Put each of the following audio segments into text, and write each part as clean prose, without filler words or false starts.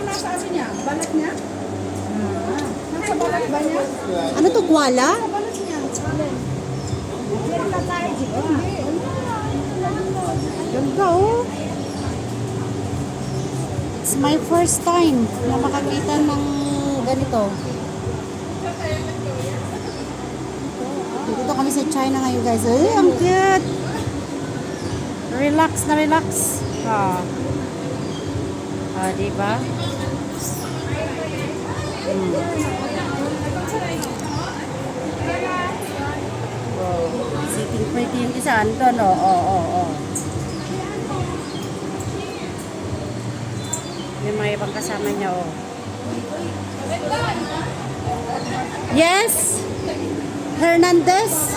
Parang nasa ano niya? Balat niya? Nasa balat ba niya? Ano to, koala? Nasa balat niya. Meron na tayo dito. Ganda oh. It's my first time na makakita ng ganito. Dito kami sa China ngayon guys. Ay, ang cute. Relax na relax. Diba? Sitting pretty yung isa. Andun, May mga ibang kasama niya, Yes! Hernandez?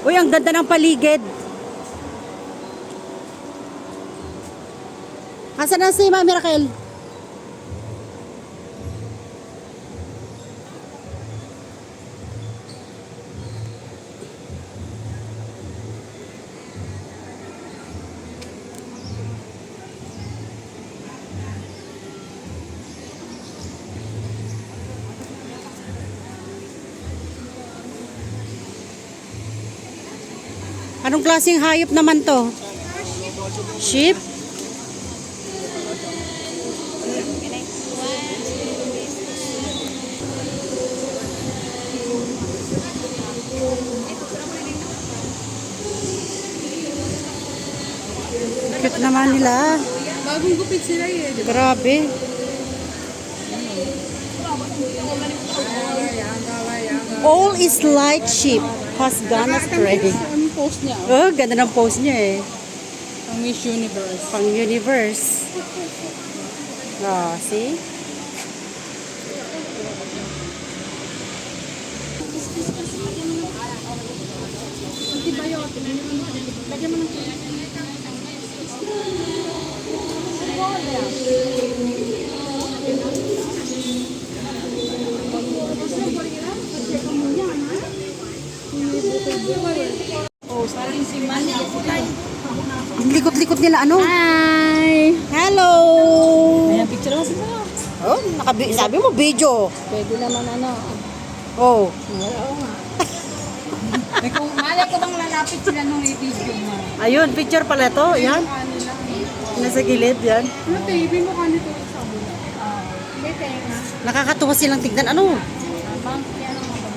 Uy, ang ganda ng paligid. Asan na si Mami Raquel? Anong klaseng hayop naman to? Sheep? Cute naman nila. Bagong gupit sila eh. Grabe. All is like sheep has gone astray. Ang post niya. Oh, ganda ng pose niya eh. Ang Miss Universe. Pang universe. See? Lagyan mo ng parang si Manny. Ang likot-likot nila ano? Hi! Hello! Ayan, picture mo sila. Oh, sabi mo video. Pwede naman ano. Oh. Oo nga. Kung malay ko bang lalapit sila nung i-video mo. Ayun, picture pala to. Yan. Nasa gilid yan. Ano baby mo kanito sa mula? Hindi, tenga. Nakakatuwa silang tignan. Ano? Abang, yan ang mga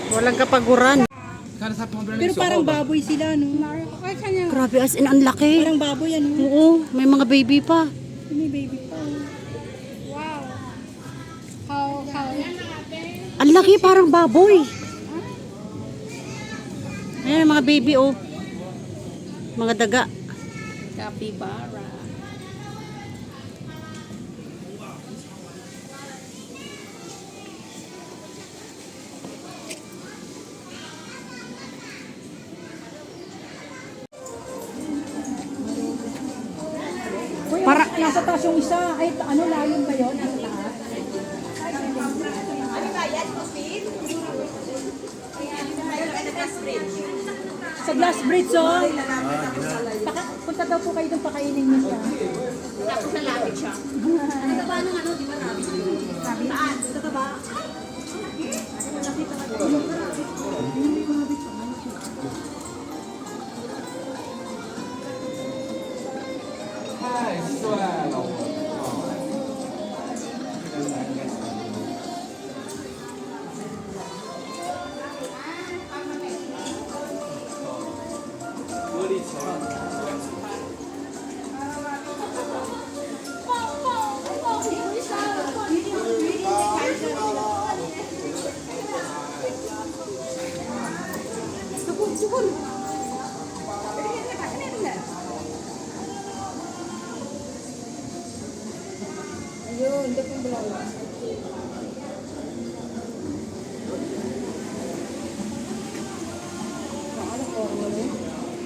Walang kapaguran. pero parang baboy sila, no? Ay, kanya. Grabe, as in, ang laki. Parang baboy, ano? Oo, may mga baby pa. May baby pa. Wow. How? Ang laki, parang baboy. Ayan, mga baby, oh. Mga daga. Capybara. Para nasa taas yung isa, ay ano layon ba yun? Nasa taas? Sa glass bridge, oh. Punta daw po kayo doon, pakainin niyo siya. Tapos nalapit siya. Ano ba nung ano, di ba namin? Saan? Ito ka ba? Ayun, hindi kong bulawa.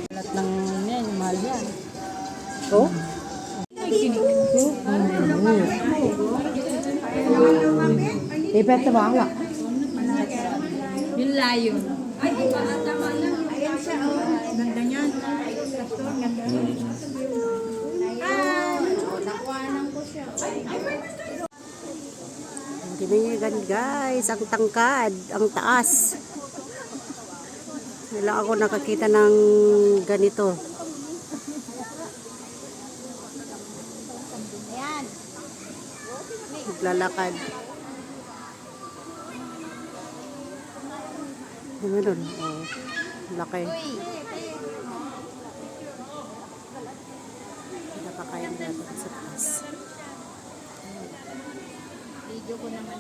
Lahat ng yan, mahal yan. Oh? Ay, kinig ko. Ipet ba ang Yung layon. Ayan siya, oh. Ganda niyan. Pastor, ganda. Nakuhanan ko siya. Giningan guys, ang tangkad, ang taas. Wala ako nakakita ng ganito. Ayan. Naglalakad. Meron. Oh, laki. Napakain natin sa taas. Video ko naman.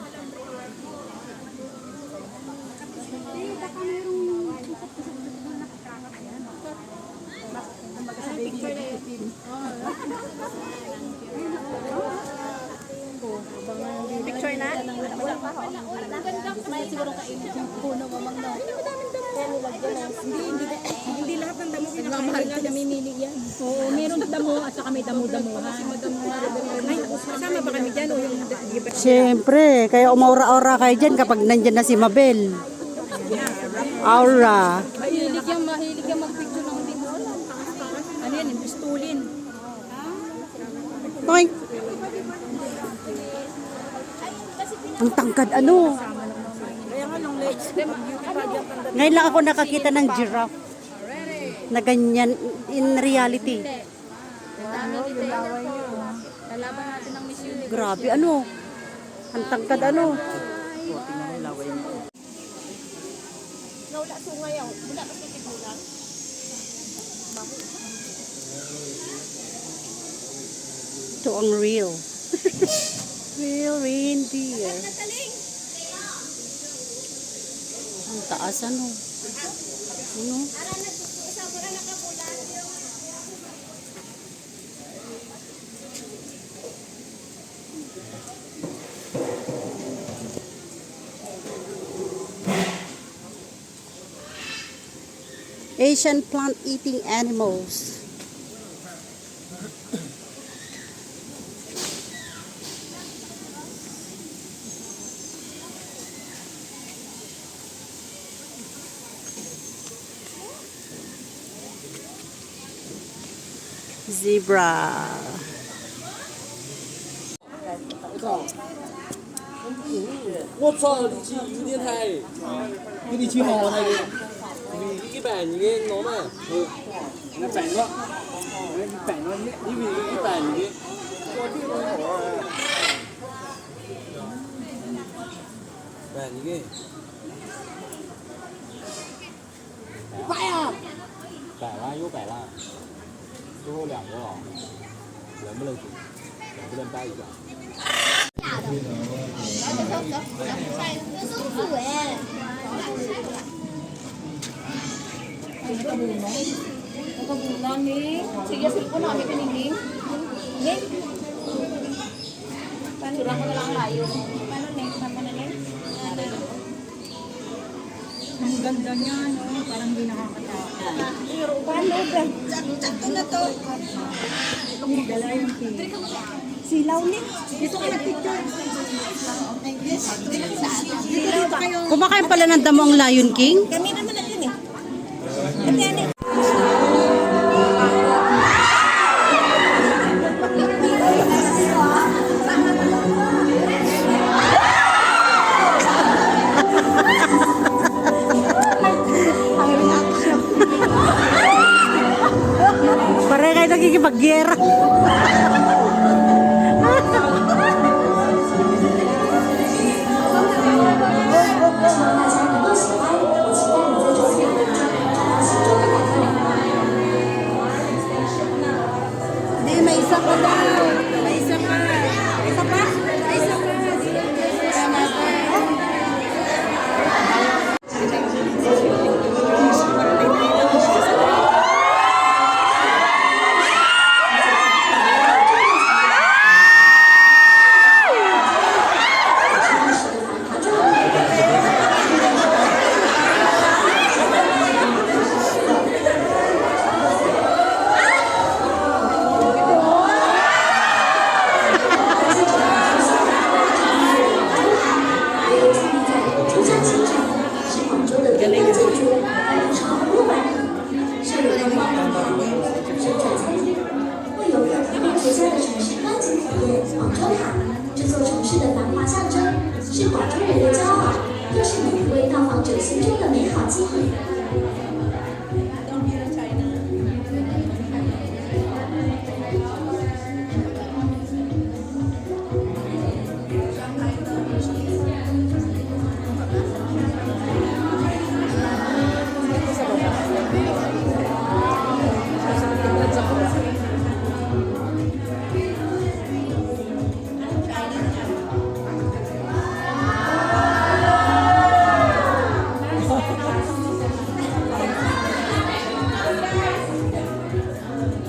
Picture na? Wala pa ako. May siguro kainit yung puno mo mang no. Hindi lahat ng damo kinakain na namimili yan. Oo, meron damo at saka may damo-damuhan. Ay, kasama ba kami dyan o yung Siyempre, kaya umaura-aura kayo dyan kapag nandyan na si Mabel. Aura. mahilig yung magpicture ng hindi mo alam. Ano yan, yung pistulin. Toy. Ang tangkad ano. Ngayon lang ako nakakita ng giraffe na ganyan in reality. Lalaban natin ng Miss Universe. Grabe ano. Ang tangkad ano. Wala sungayaw. Wala pa titibulan. Ito ang real. Real reindeer. Ang taas ano. Ano? Asian plant-eating animals. Zebra. 我操！你去有点太，给你取好那个，你100你给老板，你100个，你给100你给，100你给，100了，最后2个啊，能不能行？能不能掰一下？ Nakabulan ni. Sige, silpo namin piniging. Ning. Sura ko na lang layo. Paano next? Paano na next? Ang ganda niya, no? Parang hindi nakakatakot. Paano ba? Sakto na to. Ang gala yung pink. Silaw ni. Dito ka nag-picture. Kumakain pala ng damo ang Lion King? Kami naman natin eh. At yan eh. Pare kayo nagigipagyera. 业广州塔，这座城市的繁华象征，是广州人的骄傲，更是每一位到访者心中的美好记忆。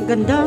Ganda.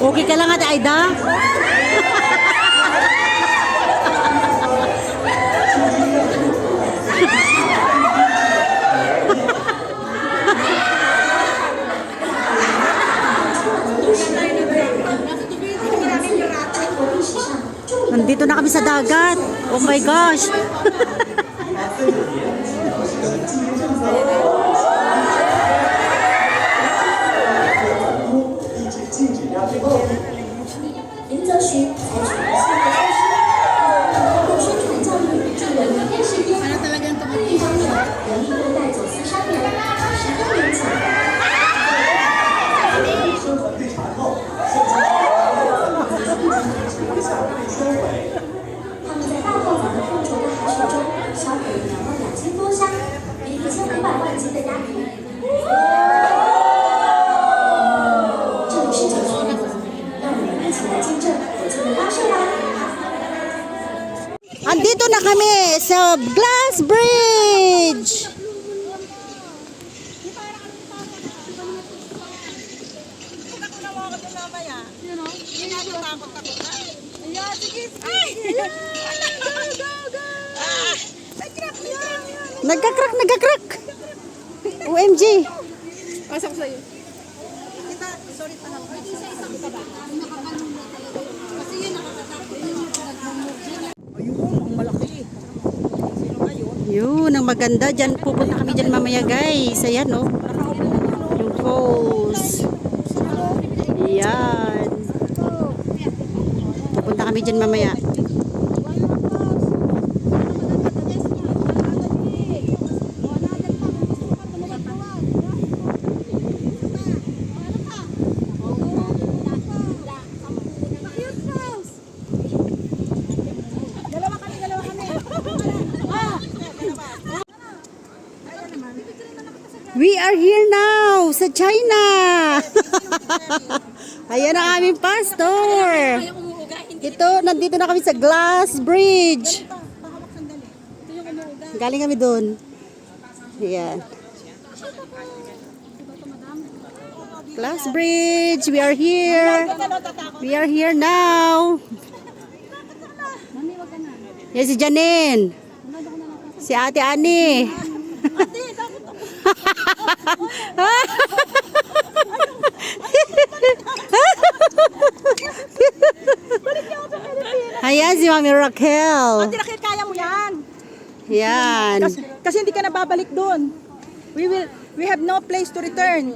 Okay ka lang, Ate Aida? Nandito na kami sa dagat. Oh my gosh. Andito na kami sa Glass Bridge. Nagkakrak. OMG. Pasok sa'yo. Yun, ang maganda. Diyan, pupunta kami dyan mamaya, guys. Ayan, oh. Yung falls. Ayan. Pupunta kami dyan mamaya. We are here now sa China. Ayan ang aming pastor. Ito, nandito na kami sa Glass Bridge. Galing kami doon. Ayan. Glass Bridge, we are here. We are here now. Yan si Janine. Si Ate Ani. Ayan si Mami Raquel. Ate Raquel, kaya mo yan. Yan. Kasi hindi ka na babalik doon. We have no place to return.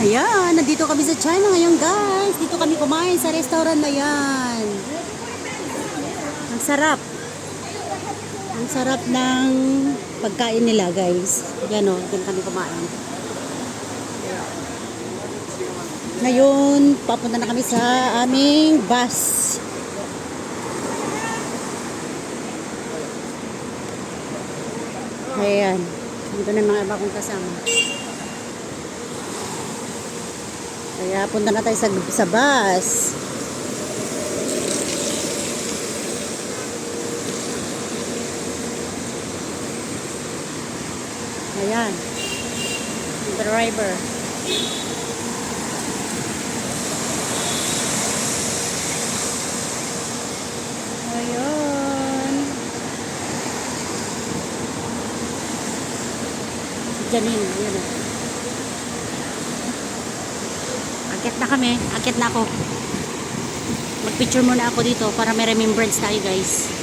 Ayan, nandito kami sa China ngayon guys. Dito kami kumain sa restaurant na yan. Ang sarap. Ang sarap ng pagkain nila guys. Yan o, dito kami kumain. Ngayon, papunta na kami sa aming bus. Ayan. Dito na yung mga iba kong kasama. Kaya punta na tayo sa bus. Ayan. Yung driver. Ayun. Si Janine. Ayan o. Akit na kami. Akit na ako. Mag-picture muna ako dito para may remembrance tayo guys.